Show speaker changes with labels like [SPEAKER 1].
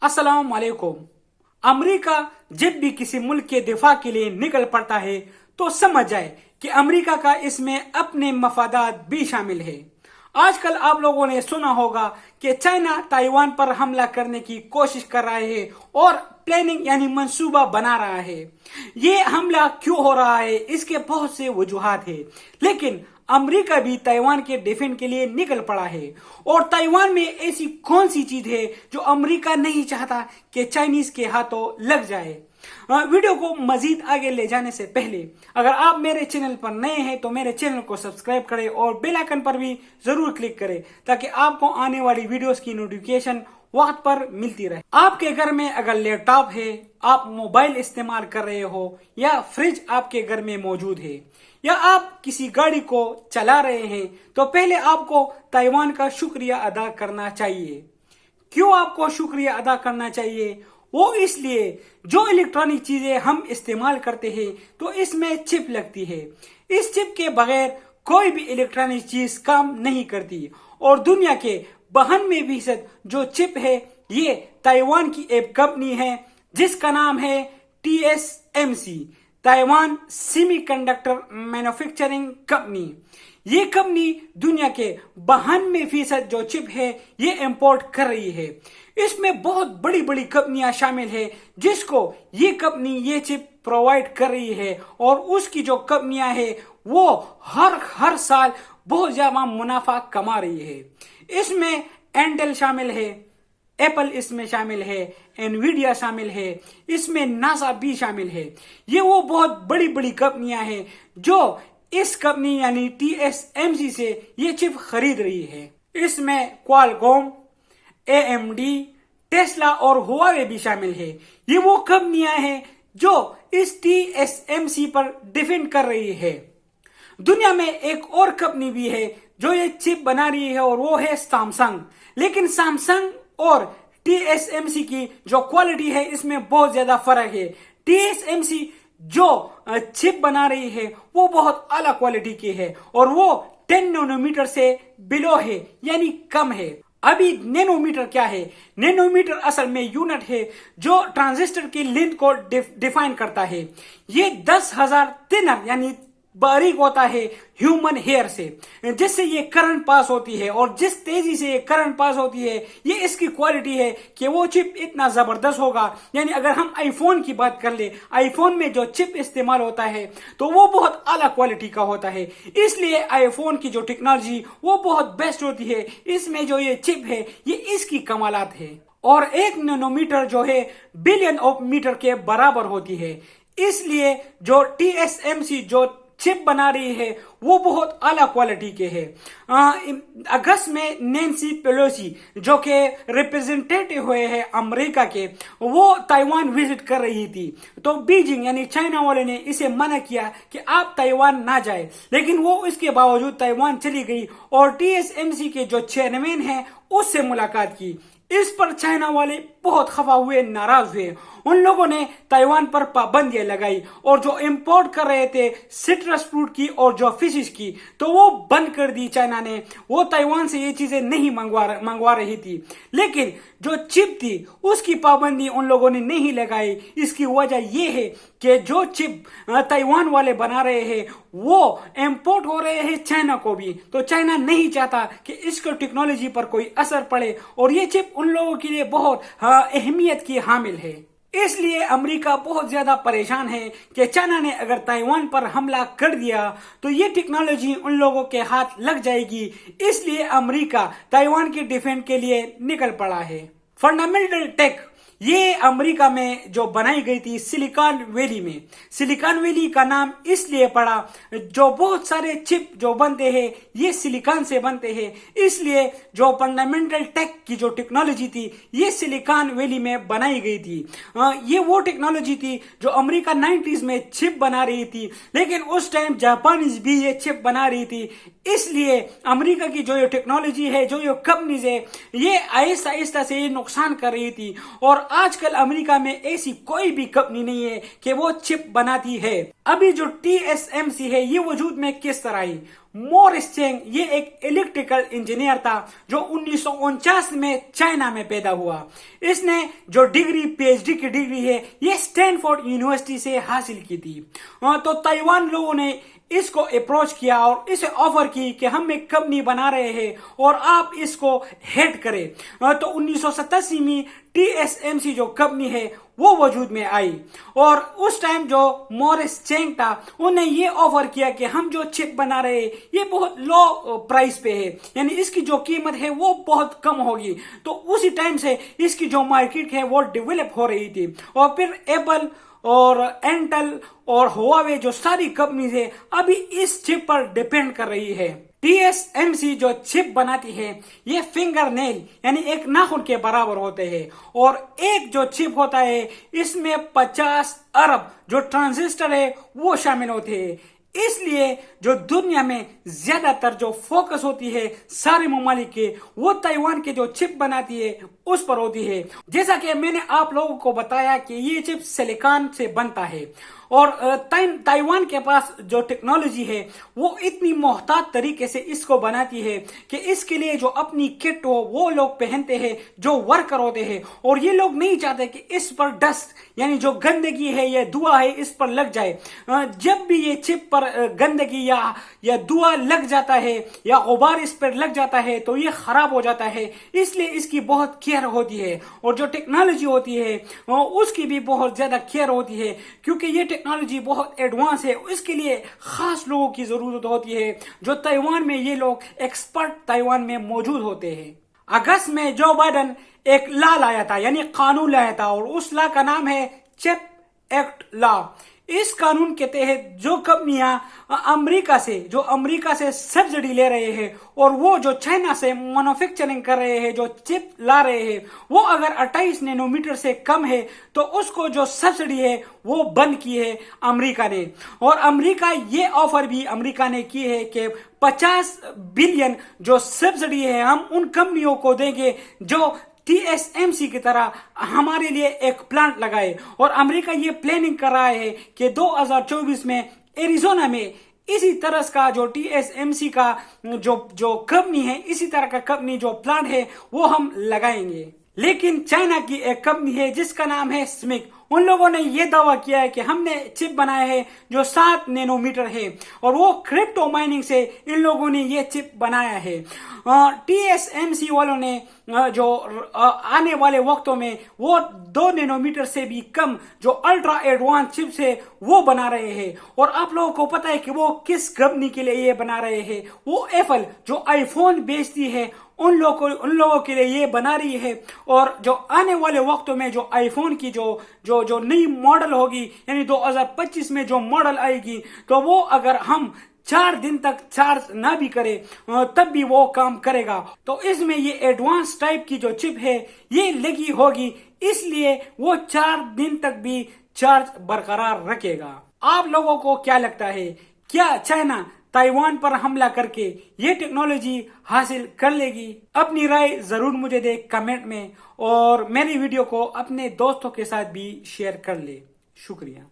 [SPEAKER 1] अस्सलाम वालेकुम। अमेरिका जब भी किसी मुल्क के दिफा के लिए निकल पड़ता है तो समझ जाए कि अमेरिका का इसमें अपने मफादात भी शामिल है। आजकल आप लोगों ने सुना होगा कि चाइना ताइवान पर हमला करने की कोशिश कर रहा है और प्लानिंग यानी मंसूबा बना रहा है। ये हमला क्यों हो रहा है, इसके बहुत से वजूहात है, लेकिन अमेरिका भी ताइवान के डिफेंस के लिए निकल पड़ा है। और ताइवान में ऐसी कौन सी चीज है जो अमेरिका नहीं चाहता कि चाइनीज के हाथों लग जाए। वीडियो को मजीद आगे ले जाने से पहले अगर आप मेरे चैनल पर नए हैं तो मेरे चैनल को सब्सक्राइब करें और बेल आइकन पर भी जरूर क्लिक करें ताकि आपको आने वाली वीडियोस की नोटिफिकेशन वक्त पर मिलती रहे। आपके घर में अगर लैपटॉप है, आप मोबाइल इस्तेमाल कर रहे हो या फ्रिज आपके घर में मौजूद है या आप किसी गाड़ी को चला रहे हैं तो पहले आपको ताइवान का शुक्रिया अदा करना चाहिए। क्यों आपको शुक्रिया अदा करना चाहिए? वो इसलिए जो इलेक्ट्रॉनिक चीजें हम इस्तेमाल करते हैं तो इसमें चिप लगती है। इस चिप के बगैर कोई भी इलेक्ट्रॉनिक चीज काम नहीं करती और दुनिया के 92% जो चिप है ये ताइवान की एक कंपनी है जिसका नाम है TSMC, Taiwan semiconductor manufacturing company. ये कंपनी दुनिया के 92% जो चिप है ये इंपोर्ट कर रही है। इसमें बहुत बड़ी बड़ी कंपनियां शामिल है जिसको ये कंपनी ये चिप प्रोवाइड कर रही है और उसकी जो कंपनियां है वो हर साल बहुत ज्यादा मुनाफा कमा रही है। इसमें इंटेल शामिल है, एप्पल इसमें शामिल है, एनवीडिया शामिल है, इसमें नासा भी शामिल है। ये वो बहुत बड़ी बड़ी कंपनियां हैं जो इस कंपनी यानी TSMC से ये चिप खरीद रही है। इसमें क्वालकॉम, AMD, टेस्ला और हुआवे भी शामिल है। ये वो कंपनियां हैं जो इस TSMC पर डिफेंड कर रही है। दुनिया में एक और कंपनी भी है जो ये चिप बना रही है और वो है सैमसंग। लेकिन सैमसंग और TSMC की जो क्वालिटी है इसमें बहुत ज्यादा फर्क है। TSMC जो चिप बना रही है वो बहुत अलग क्वालिटी की है और वो 10 नैनोमीटर से बिलो है यानी कम है। अभी नैनोमीटर क्या है? नैनोमीटर असल में यूनिट है जो ट्रांजिस्टर की लेंथ को डिफाइन करता है। ये 10,000 थिनर यानी बारीक होता है ह्यूमन हेयर से, जिससे ये करंट पास होती है और जिस तेजी से ये करंट पास होती है ये इसकी क्वालिटी है कि वो चिप इतना जबरदस्त होगा। यानी अगर हम आईफोन की बात कर ले, आईफोन में जो चिप इस्तेमाल होता है तो वो बहुत अलग क्वालिटी का होता है, इसलिए आईफोन की जो टेक्नोलॉजी वो बहुत बेस्ट होती है। इसमें जो ये चिप है ये इसकी कमालात है और 1 नैनोमीटर जो है बिलियन ऑफ मीटर के बराबर होती है। इसलिए जो TSMC जो चिप बना रही है वो बहुत अलग क्वालिटी के है। अगस्त में नैन्सी पेलोसी जो के रिप्रेजेंटेटिव हुए हैं अमेरिका के, वो ताइवान विजिट कर रही थी तो बीजिंग यानी चाइना वाले ने इसे मना किया कि आप ताइवान ना जाए, लेकिन वो इसके बावजूद ताइवान चली गई और TSMC के जो चेयरमैन है उससे मुलाकात की। इस पर चाइना वाले बहुत खफा हुए, नाराज हुए। उन लोगों ने ताइवान पर पाबंदियां लगाई और जो इंपोर्ट कर रहे थे सिट्रस फ्रूट की और जो फिशेस की तो वो बंद कर दी चाइना ने। वो ताइवान से ये चीजें नहीं मंगवा रही थी, लेकिन जो चिप थी उसकी पाबंदी उन लोगों ने नहीं लगाई। इसकी वजह ये है कि जो चिप ताइवान वाले बना रहे हैं वो इंपोर्ट हो रहे हैं चाइना को भी, तो चाइना नहीं चाहता कि इसको टेक्नोलॉजी पर कोई असर पड़े और ये चिप उन लोगों के लिए बहुत अहमियत की हामिल है। इसलिए अमेरिका बहुत ज्यादा परेशान है कि चाइना ने अगर ताइवान पर हमला कर दिया तो ये टेक्नोलॉजी उन लोगों के हाथ लग जाएगी। इसलिए अमेरिका ताइवान के डिफेंस के लिए निकल पड़ा है। फंडामेंटल टेक ये अमेरिका में जो बनाई गई थी सिलिकॉन वैली में। सिलिकॉन वैली का नाम इसलिए पड़ा जो बहुत सारे चिप जो बनते हैं ये सिलिकॉन से बनते हैं, इसलिए जो फंडामेंटल टेक की जो टेक्नोलॉजी थी ये सिलिकॉन वैली में बनाई गई थी। ये वो टेक्नोलॉजी थी जो अमेरिका 90s में चिप बना रही थी, लेकिन उस टाइम जापानीज भी ये चिप बना रही थी। इसलिए अमेरिका की जो ये टेक्नोलॉजी है, जो ये कंपनीज है, ये आहिस्ता आहिस्ता से ये नुकसान कर रही थी और आजकल अमेरिका में ऐसी कोई भी कंपनी नहीं है कि वो चिप बनाती है। अभी जो TSMC है ये वजूद में किस तरह आई? مورس چینگ یہ ایک الیکٹریکل انجینئر تھا جو 1949 میں چائنا میں پیدا ہوا. اس نے جو ڈگری پی ایچ ڈی کی ڈگری ہے یہ اسٹینفورڈ یونیورسٹی سے حاصل کی تھی. تو تائیوان لوگوں نے اس کو اپروچ کیا اور اسے آفر کی کہ ہم ایک کمپنی بنا رہے ہیں اور آپ اس کو ہیڈ کریں. تو 1987 میں ٹی ایس ایم سی جو کمپنی ہے وہ وجود میں آئی اور اس ٹائم جو مورس چینگ تھا انہوں نے یہ آفر کیا کہ ہم جو چپ بنا رہے ہیں یہ بہت لو پرائس پہ ہے, یعنی اس کی جو قیمت ہے وہ بہت کم ہوگی. تو اسی ٹائم سے اس کی جو مارکیٹ ہے وہ ڈیولپ ہو رہی تھی اور پھر ایپل اور انٹل اور ہواوے جو ساری کمپنیز ہے ابھی اس چپ پر ڈیپینڈ کر رہی ہے. ٹی ایس ایم سی جو چپ بناتی ہے یہ فنگر نیل یعنی ایک ناخن کے برابر ہوتے ہیں اور ایک جو چپ ہوتا ہے اس میں 50 ارب جو ٹرانزسٹر ہے وہ شامل ہوتے ہیں. اس لیے جو دنیا میں زیادہ تر جو فوکس ہوتی ہے سارے ممالک کے وہ تائیوان کے جو چپ بناتی ہے اس پر ہوتی ہے. جیسا کہ میں نے آپ لوگوں کو بتایا کہ یہ چپ سلیکان سے بنتا ہے اور تائیوان کے پاس جو ٹیکنالوجی ہے وہ اتنی محتاط طریقے سے اس کو بناتی ہے کہ اس کے لیے جو اپنی کٹ ہو وہ لوگ پہنتے ہیں جو ورکر ہوتے ہیں اور یہ لوگ نہیں چاہتے کہ اس پر ڈسٹ یعنی جو گندگی ہے یا دھواں ہے اس پر لگ جائے. جب بھی یہ چپ پر گندگی یا دھواں لگ جاتا ہے یا غبار اس پر لگ جاتا ہے تو یہ خراب ہو جاتا ہے. اس لیے اس کی بہت کیئر ہوتی ہے اور جو ٹیکنالوجی ہوتی ہے اس کی بھی بہت زیادہ کیئر ہوتی ہے کیونکہ یہ ٹیکنالوجی بہت ایڈوانس ہے. اس کے لیے خاص لوگوں کی ضرورت ہوتی ہے جو تائیوان میں یہ لوگ ایکسپرٹ تائیوان میں موجود ہوتے ہیں. اگست میں جو بائیڈن ایک لا لایا تھا یعنی قانون لایا تھا اور اس لا کا نام ہے چپ ایکٹ لا. اس قانون کے تحت جو کمپنیاں امریکہ سے سبسڈی لے رہے ہیں اور وہ جو چائنا سے مینوفیکچرنگ کر رہے ہیں جو چپ لا رہے ہیں وہ اگر 28 نینو میٹر سے کم ہے تو اس کو جو سبسڈی ہے وہ بند کی ہے امریکہ نے. اور امریکہ یہ آفر بھی امریکہ نے کی ہے کہ 50 بلین جو سبسڈی ہے ہم ان کمپنیوں کو دیں گے جو ٹی ایس ایم سی کی طرح ہمارے لیے ایک پلانٹ لگائے. اور امریکہ یہ پلاننگ کر رہا ہے کہ 2024 میں ایریزونا میں اسی طرح کا جو ٹی ایس ایم سی کا جو کمپنی ہے اسی طرح کا کمپنی جو پلانٹ ہے وہ ہم لگائیں گے. لیکن چائنا کی ایک کمپنی ہے جس کا نام ہے سمک, ان لوگوں نے یہ دعویٰ کیا ہے کہ ہم نے چپ بنائے ہیں جو 7 نینو میٹر ہے اور وہ کرپٹو مائننگ سے ان لوگوں نے یہ چپ بنایا ہے. ٹی ایس ایم سی والوں نے جو آنے والے وقتوں میں وہ 2 نینو میٹر سے بھی کم جو الٹرا ایڈوانس چپس ہے وہ بنا رہے ہیں. اور آپ لوگوں کو پتا ہے کہ وہ کس کمپنی کے لیے یہ بنا رہے ہیں, وہ ایپل جو آئی فون بیچتی ہے ان لوگوں کے لیے یہ بنا رہی ہے. اور جو آنے والے وقتوں میں جو آئی فون کی جو نئی ماڈل ہوگی یعنی 2025 میں جو ماڈل آئے گی تو وہ اگر ہم 4 دن تک چارج نہ بھی کرے تب بھی وہ کام کرے گا. تو اس میں یہ ایڈوانس ٹائپ کی جو چپ ہے یہ لگی ہوگی, اس لیے وہ 4 دن تک بھی چارج برقرار رکھے گا. آپ لوگوں کو کیا لگتا ہے, کیا چائنا تائیوان پر حملہ کر کے یہ ٹیکنالوجی حاصل کر لے گی؟ اپنی رائے ضرور مجھے دے کمنٹ میں اور میری ویڈیو کو اپنے دوستوں کے ساتھ بھی شیئر کر لے. شکریہ.